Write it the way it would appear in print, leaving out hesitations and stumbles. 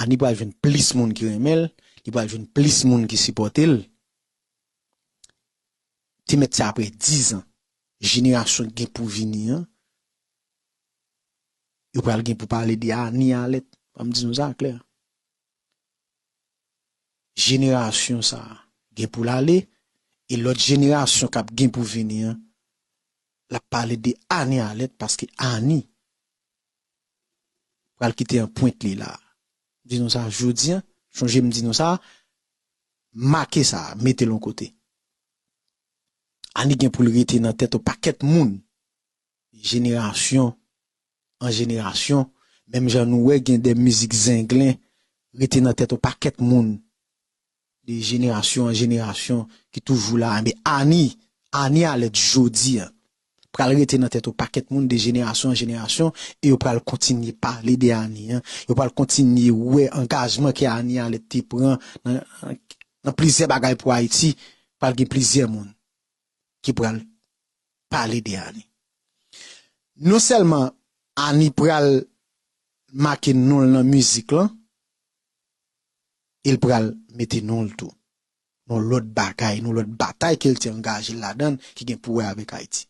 Ani pral jwenn plus moun ki remel, li pral jwenn plus moun ki supportel. Ti met ça après 10 ans, génération gen pour venir, yo pral gen pour parler de Ani Alet, pas me dire nous ça clair. Génération ça gen pour l'aller et l'autre génération qui gen pour venir la parler de Ani Alet parce que Ani pral quitter un point li là. Dis nous ça jodi, changer me dis nous ça, marquer ça, mettez l'on côté. Ani gen pour le rete dans tête au paquet moun, génération en génération, même j'en nou gen des musiques zinglin rete dans tête au paquet moun, de génération en génération qui toujours là. Mais Ani Alet jodi pral rete dans tête au paquet moun de génération en génération et yo pral continuer parler de Ani, yo pral continuer ouais engagement que Ani Alet te prend dans plusieurs bagages pour Haïti, pral gen plusieurs moun qui pral parler de Ani. Non seulement Ani pral marquer non la musique là, il pral mettre non le tout. Non l'autre bagaille, non l'autre bataille qu'il t'est engagé là-dedans qui gen pouvoir avec Haïti.